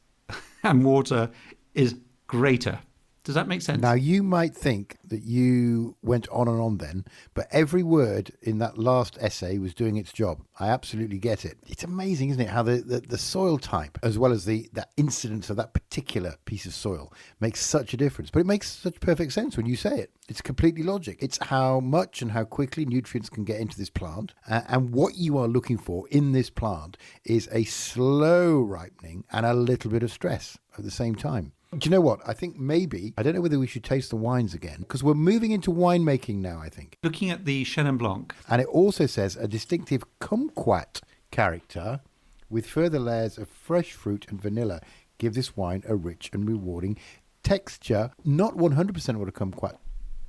and water is greater. Does that make sense? Now, you might think that you went on and on then, but every word in that last essay was doing its job. I absolutely get it. It's amazing, isn't it, how the soil type, as well as the incidence of that particular piece of soil, makes such a difference. But it makes such perfect sense when you say it. It's completely logic. It's how much and how quickly nutrients can get into this plant. And what you are looking for in this plant is a slow ripening and a little bit of stress at the same time. Do you know what? I think maybe, I don't know whether we should taste the wines again, because we're moving into winemaking now, I think. Looking at the Chenin Blanc. And it also says a distinctive kumquat character with further layers of fresh fruit and vanilla give this wine a rich and rewarding texture. Not 100% what a kumquat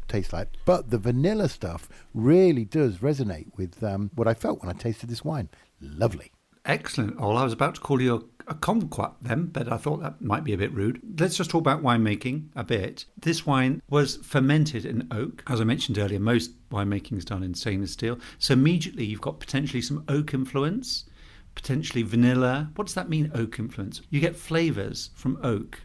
tastes like, but the vanilla stuff really does resonate with what I felt when I tasted this wine. Lovely. Excellent. Well, I was about to call you a kumquat then, but I thought that might be a bit rude. Let's just talk about winemaking a bit. This wine was fermented in oak. As I mentioned earlier, most winemaking is done in stainless steel. So immediately you've got potentially some oak influence, potentially vanilla. What does that mean, oak influence? You get flavours from oak,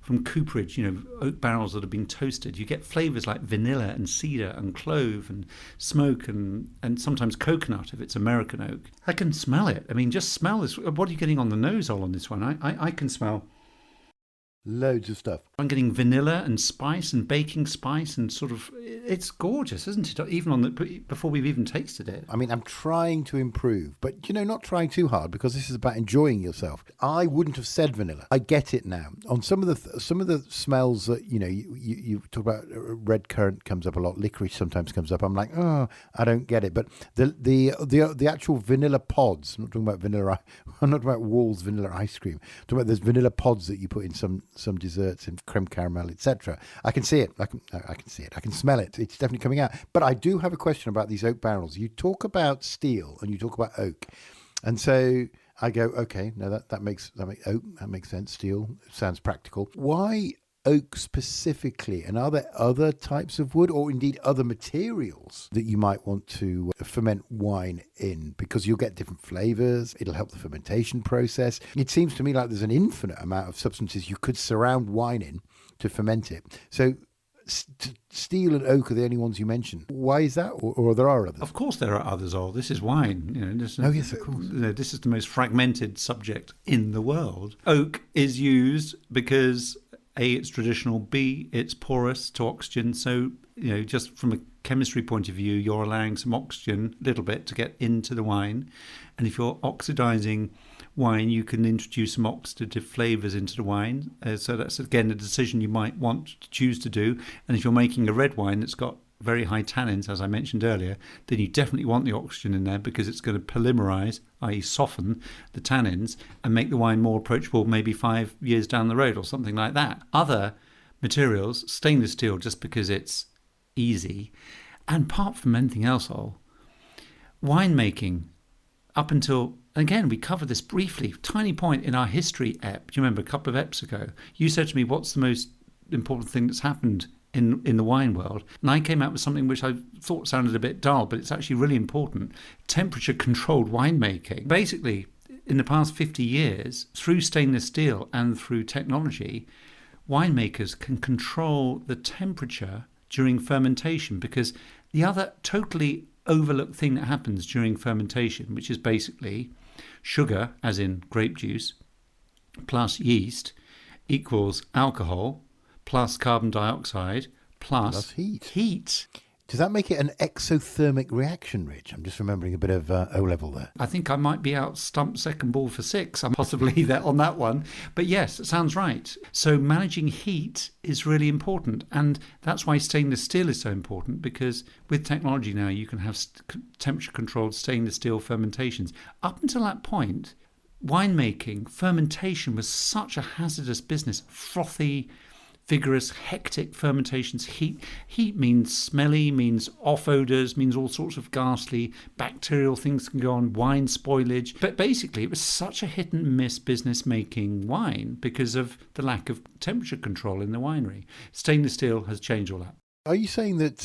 from cooperage, oak barrels that have been toasted. You get flavours like vanilla and cedar and clove and smoke and sometimes coconut if it's American oak. I can smell it. I mean, just smell this. What are you getting on the nose hole on this one? I can smell loads of stuff. I'm getting vanilla and spice and baking spice and sort of, it's gorgeous, isn't it? Even on before we've even tasted it. I mean, I'm trying to improve, but not trying too hard, because this is about enjoying yourself. I wouldn't have said vanilla. I get it now. On some of the smells that you talk about, red currant comes up a lot. Licorice sometimes comes up. I'm like, oh, I don't get it. But the actual vanilla pods. I'm not talking about vanilla. I'm not talking about Wall's vanilla ice cream. I'm talking about those vanilla pods that you put in some desserts and creme caramel, etc. I can see it. I can see it. I can smell it. It's definitely coming out. But I do have a question about these oak barrels. You talk about steel and you talk about oak, and so I go, okay, no, that makes oak. That makes sense. Steel sounds practical. Why oak specifically? And are there other types of wood, or indeed other materials, that you might want to ferment wine in? Because you'll get different flavors. It'll help the fermentation process. It seems to me like there's an infinite amount of substances you could surround wine in to ferment it. So steel and oak are the only ones you mentioned. Why is that, or there are others? Of course there are others. This is wine. Oh yes, of course. This is the most fragmented subject in the world. Oak is used because A, it's traditional, B, it's porous to oxygen. So, just from a chemistry point of view, you're allowing some oxygen, a little bit, to get into the wine. And if you're oxidizing wine, you can introduce some oxidative flavours into the wine. So that's, again, a decision you might want to choose to do. And if you're making a red wine that's got very high tannins, as I mentioned earlier, then you definitely want the oxygen in there because it's going to polymerize, i.e. soften the tannins and make the wine more approachable maybe 5 years down the road or something like that. Other materials, stainless steel, just because it's easy. And apart from anything else, winemaking, up until, again, we covered this briefly, tiny point in our history ep. Do you remember a couple of eps ago? You said to me, what's the most important thing that's happened in the wine world? And I came out with something which I thought sounded a bit dull, but it's actually really important. Temperature-controlled winemaking. Basically, in the past 50 years, through stainless steel and through technology, winemakers can control the temperature during fermentation, because the other totally overlooked thing that happens during fermentation, which is basically sugar, as in grape juice, plus yeast equals alcohol, plus carbon dioxide, plus heat. Does that make it an exothermic reaction, Rich? I'm just remembering a bit of O-level there. I think I might be out stumped second ball for 6. I'm possibly there on that one. But yes, it sounds right. So managing heat is really important. And that's why stainless steel is so important, because with technology now, you can have temperature-controlled stainless steel fermentations. Up until that point, winemaking, fermentation was such a hazardous business. Frothy, vigorous, hectic fermentations. Heat means smelly, means off odours, means all sorts of ghastly bacterial things can go on, wine spoilage. But basically, it was such a hit and miss business making wine because of the lack of temperature control in the winery. Stainless steel has changed all that. Are you saying that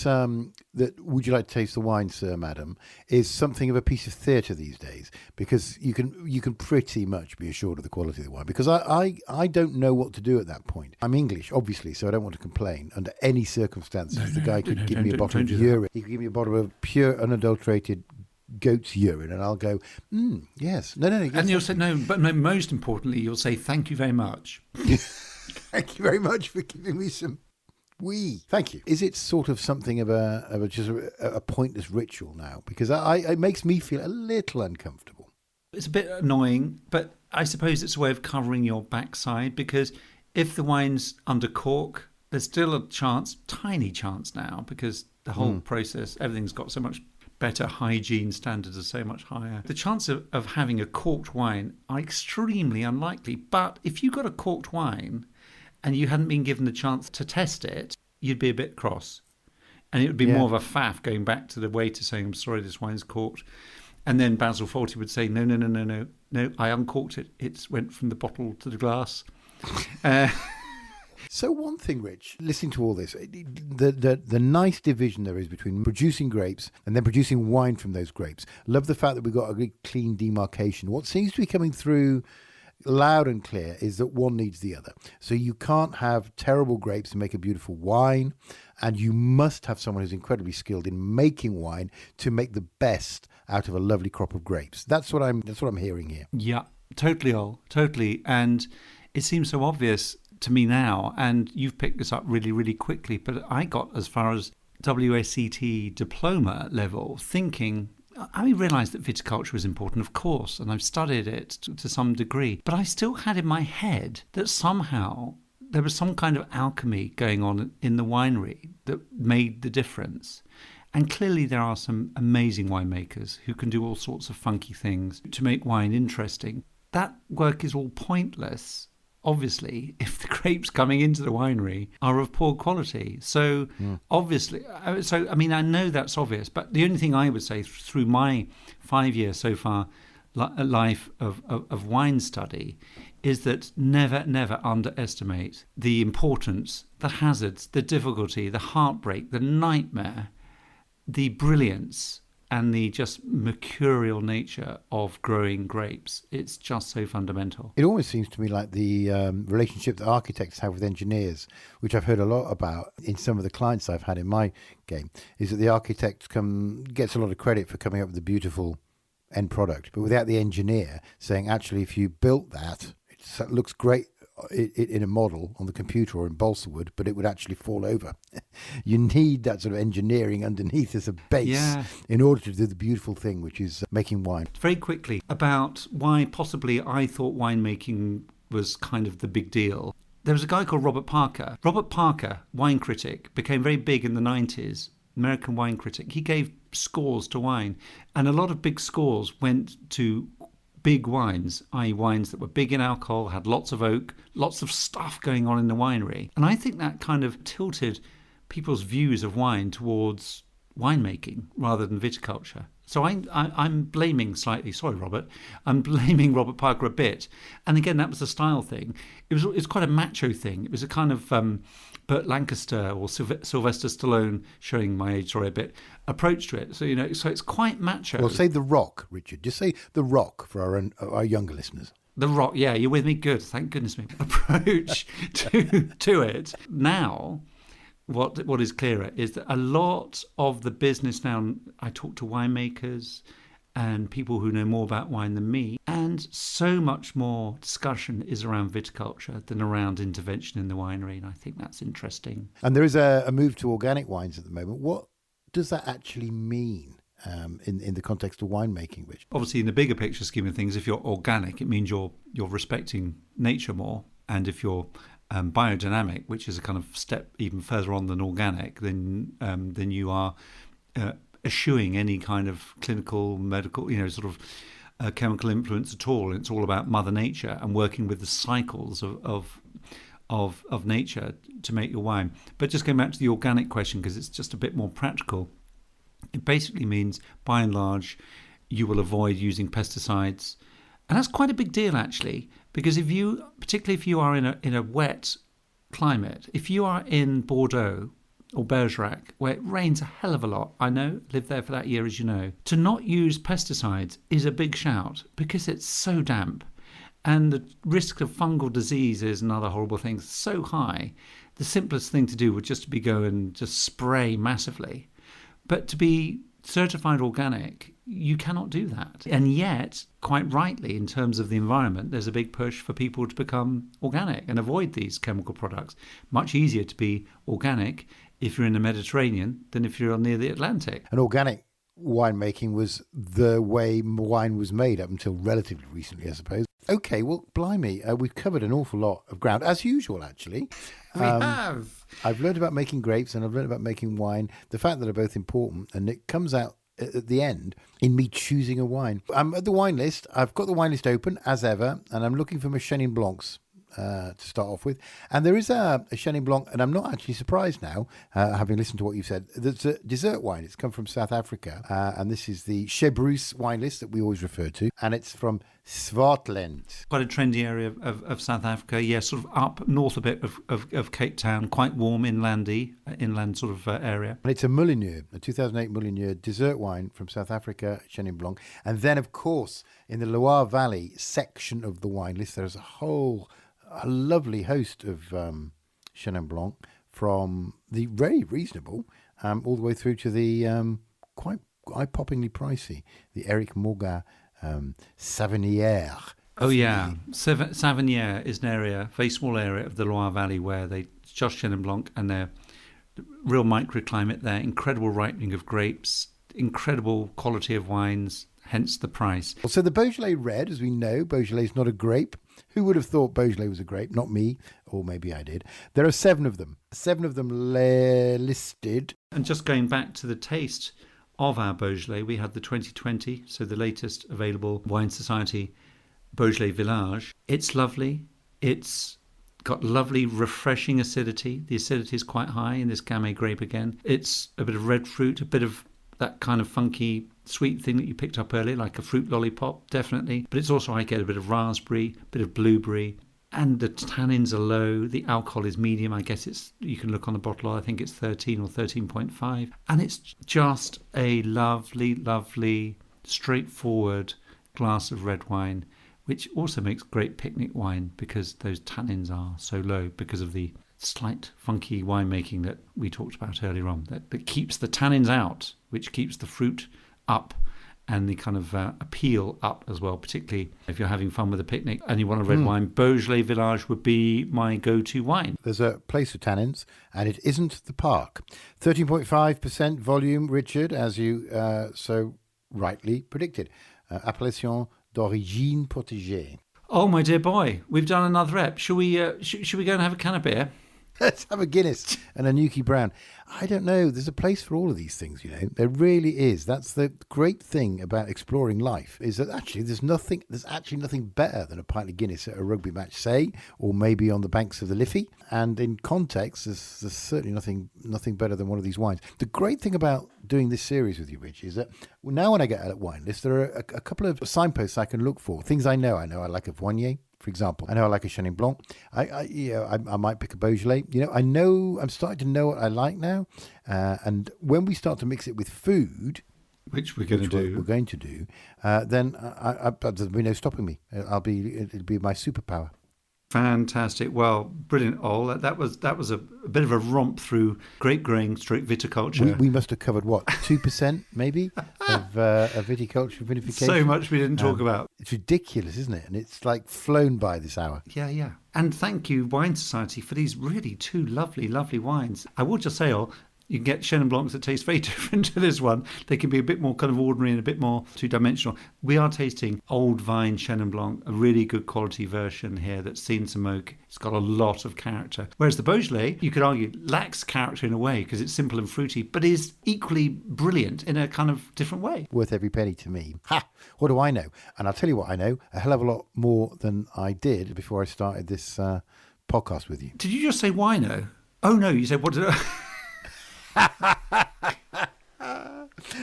that Would You Like to Taste the Wine, Sir, Madam, is something of a piece of theatre these days? Because you can pretty much be assured of the quality of the wine. Because I don't know what to do at that point. I'm English, obviously, so I don't want to complain. Under any circumstances, the guy could give me a bottle of urine. He could give me a bottle of pure, unadulterated goat's urine, and I'll go, yes. No. Yes, and you'll say, no, but no, most importantly, you'll say, thank you very much. Thank you very much for giving me some... Thank you. Is it sort of something of a pointless ritual now? Because it makes me feel a little uncomfortable. It's a bit annoying, but I suppose it's a way of covering your backside, because if the wine's under cork, there's still a chance, tiny chance now, because the whole process, everything's got so much better, hygiene standards are so much higher. The chance of having a corked wine are extremely unlikely. But if you got a corked wine and you hadn't been given the chance to test it, you'd be a bit cross. And it would be more of a faff going back to the waiter saying, I'm sorry, this wine's corked. And then Basil Fawlty would say, no, I uncorked it. It went from the bottle to the glass. So one thing, Rich, listening to all this, the nice division there is between producing grapes and then producing wine from those grapes. Love the fact that we've got a really clean demarcation. What seems to be coming through loud and clear is that one needs the other. So you can't have terrible grapes and make a beautiful wine, and you must have someone who's incredibly skilled in making wine to make the best out of a lovely crop of grapes. That's what I'm hearing here. Yeah, totally, Ol, totally. And it seems so obvious to me now, and you've picked this up really, really quickly, but I got as far as WSET diploma level thinking, I realised that viticulture was important, of course, and I've studied it to some degree, but I still had in my head that somehow there was some kind of alchemy going on in the winery that made the difference. And clearly there are some amazing winemakers who can do all sorts of funky things to make wine interesting. That work is all pointless, obviously, if the grapes coming into the winery are of poor quality. So obviously, I mean, I know that's obvious, but the only thing I would say through my 5 years so far life of wine study is that never underestimate the importance, the hazards, the difficulty, the heartbreak, the nightmare, the brilliance and the just mercurial nature of growing grapes. It's just so fundamental. It almost seems to me like the relationship that architects have with engineers, which I've heard a lot about in some of the clients I've had in my game, is that the architect gets a lot of credit for coming up with a beautiful end product, but without the engineer saying, actually, if you built that, it looks great in a model on the computer or in balsa wood, but it would actually fall over. You need that sort of engineering underneath as a base in order to do the beautiful thing, which is making wine. Very quickly, about why possibly I thought winemaking was kind of the big deal. There was a guy called Robert Parker. Robert Parker, wine critic, became very big in the 90s, American wine critic. He gave scores to wine, and a lot of big scores went to big wines, i.e. wines that were big in alcohol, had lots of oak, lots of stuff going on in the winery. And I think that kind of tilted people's views of wine towards winemaking rather than viticulture. So I'm blaming slightly, sorry Robert, I'm blaming Robert Parker a bit. And again, that was a style thing. It was quite a macho thing. It was a kind of Burt Lancaster or Sylvester Stallone, showing my age, sorry, a bit, approach to it. So, so it's quite macho. Well, say The Rock, Richard. Just say The Rock for our younger listeners. The Rock, yeah, you're with me? Good, thank goodness me. Approach to it. Now, what is clearer is that a lot of the business now, I talk to winemakers and people who know more about wine than me, and so much more discussion is around viticulture than around intervention in the winery, and I think that's interesting. And there is a move to organic wines at the moment. What does that actually mean in the context of winemaking, Rich? Obviously, in the bigger picture scheme of things, if you're organic, it means you're respecting nature more, and if you're biodynamic, which is a kind of step even further on than organic, then you are eschewing any kind of clinical, medical, sort of chemical influence at all. It's all about Mother Nature and working with the cycles of nature to make your wine. But just going back to the organic question, because it's just a bit more practical, it basically means, by and large, you will avoid using pesticides. And that's quite a big deal, actually, because particularly if you are in a wet climate, if you are in Bordeaux or Bergerac, where it rains a hell of a lot, I know, lived there for that year, as you know, to not use pesticides is a big shout because it's so damp and the risk of fungal diseases and other horrible things so high. The simplest thing to do would just be go and just spray massively. But to be certified organic, you cannot do that. And yet, quite rightly, in terms of the environment, there's a big push for people to become organic and avoid these chemical products. Much easier to be organic if you're in the Mediterranean than if you're near the Atlantic. And organic winemaking was the way wine was made up until relatively recently, I suppose. Okay, well, blimey, we've covered an awful lot of ground, as usual, actually. We have. I've learned about making grapes and I've learned about making wine, the fact that they're both important, and it comes out at the end in me choosing a wine. I'm at the wine list. I've got the wine list open, as ever, and I'm looking for my Chenin Blancs to start off with. And there is a Chenin Blanc, and I'm not actually surprised now, having listened to what you've said. There's a dessert wine. It's come from South Africa, and this is the Chebrus wine list that we always refer to, and it's from Swartland. Quite a trendy area of South Africa, sort of up north a bit of Cape Town, quite warm inland sort of area. And it's a Moulineux, a 2008 Moulineux dessert wine from South Africa, Chenin Blanc. And then, of course, in the Loire Valley section of the wine list, there's a lovely host of Chenin Blanc, from the very reasonable all the way through to the quite eye-poppingly pricey, the Eric Morgan Savinière. Oh yeah, Savinière is an area, very small area of the Loire Valley where they just Chenin Blanc, and they're real microclimate there, incredible ripening of grapes, incredible quality of wines, hence the price. So the Beaujolais Red, as we know, Beaujolais is not a grape. Who would have thought Beaujolais was a grape? Not me, or maybe I did. There are 7 of them. 7 of them listed. And just going back to the taste of our Beaujolais, we had the 2020, so the latest available Wine Society Beaujolais Village. It's lovely. It's got lovely, refreshing acidity. The acidity is quite high in this Gamay grape again. It's a bit of red fruit, a bit of that kind of funky sweet thing that you picked up earlier, like a fruit lollipop, definitely. But it's also, I get a bit of raspberry, a bit of blueberry, and the tannins are low. The alcohol is medium. I guess you can look on the bottle, I think it's 13 or 13.5. And it's just a lovely, lovely, straightforward glass of red wine, which also makes great picnic wine because those tannins are so low because of the slight funky winemaking that we talked about earlier on, that keeps the tannins out, which keeps the fruit up and the kind of appeal up as well, particularly if you're having fun with a picnic and you want a red wine. Beaujolais Villages would be my go-to wine. There's a place for tannins, and it isn't the park. 13.5% volume, Richard, as you so rightly predicted. Appellation d'origine protégée. Oh, my dear boy, we've done another ep. Should we go and have a can of beer? Let's have a Guinness and a Nuki Brown. I don't know. There's a place for all of these things, you know. There really is. That's the great thing about exploring life, is that actually there's actually nothing better than a pint of Guinness at a rugby match, say, or maybe on the banks of the Liffey. And in context, there's certainly nothing better than one of these wines. The great thing about doing this series with you, Rich, is that now when I get out at wine list, there are a couple of signposts I can look for. Things I know. I like a Viognier, for example. I know I like a Chenin Blanc. I might pick a Beaujolais. You know, I'm starting to know what I like now. And when we start to mix it with food, which we're going to do, then there'll be no stopping me. It'll be my superpower. Fantastic. Well, brilliant, Ol. That was a bit of a romp through grape growing / viticulture. We must have covered, what, 2% maybe of viticulture, vinification? So much we didn't talk about. It's ridiculous, isn't it? And it's like flown by this hour. Yeah. And thank you, Wine Society, for these really two lovely, lovely wines. I will just say, Ol, you can get Chenin Blancs that taste very different to this one. They can be a bit more kind of ordinary and a bit more two-dimensional. We are tasting Old Vine Chenin Blanc, a really good quality version here that's seen some oak. It's got a lot of character. Whereas the Beaujolais, you could argue, lacks character in a way because it's simple and fruity, but is equally brilliant in a kind of different way. Worth every penny to me. Ha! What do I know? And I'll tell you what I know, a hell of a lot more than I did before I started this podcast with you. Did you just say wino? Oh, no, you said what did I...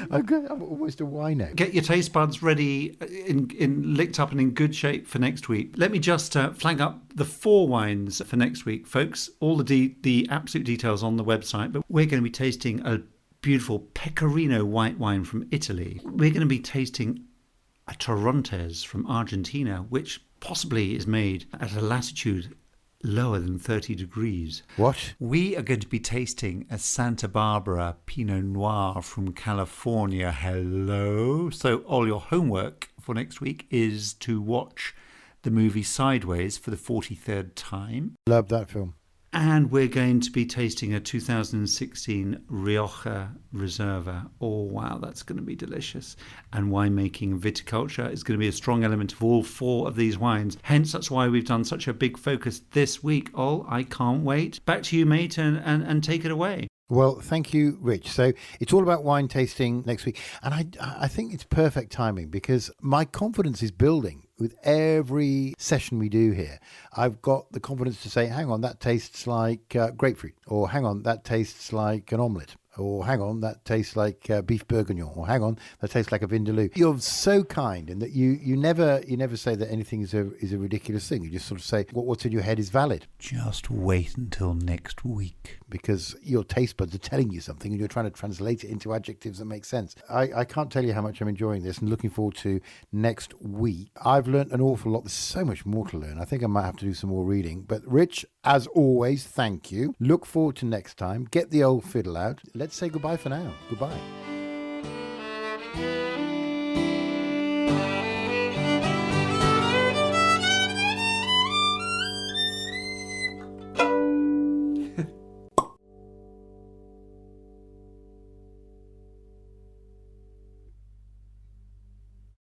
I'm almost a wino. Get your taste buds ready, in licked up and in good shape for next week. Let me just flag up the 4 wines for next week, folks. All the absolute details on the website. But we're going to be tasting a beautiful Pecorino white wine from Italy. We're going to be tasting a Torrontés from Argentina, which possibly is made at a latitude lower than 30 degrees. What? We are going to be tasting a Santa Barbara Pinot Noir from California. Hello. So all your homework for next week is to watch the movie Sideways for the 43rd time. Love that film. And we're going to be tasting a 2016 Rioja Reserva. Oh, wow, that's going to be delicious. And winemaking and viticulture is going to be a strong element of all 4 of these wines. Hence, that's why we've done such a big focus this week. Oh, I can't wait. Back to you, mate, and take it away. Well, thank you, Rich. So it's all about wine tasting next week. And I think it's perfect timing because my confidence is building with every session we do here. I've got the confidence to say, hang on, that tastes like grapefruit, or hang on, that tastes like an omelette, or hang on, that tastes like beef bourguignon, or hang on, that tastes like a vindaloo. You're so kind in that you never say that anything is a ridiculous thing. You just sort of say what's in your head is valid. Just wait until next week. Because your taste buds are telling you something and you're trying to translate it into adjectives that make sense. I can't tell you how much I'm enjoying this and looking forward to next week. I've learned an awful lot. There's so much more to learn. I think I might have to do some more reading. But Rich, as always, thank you. Look forward to next time. Get the old fiddle out. Let's say goodbye for now. Goodbye.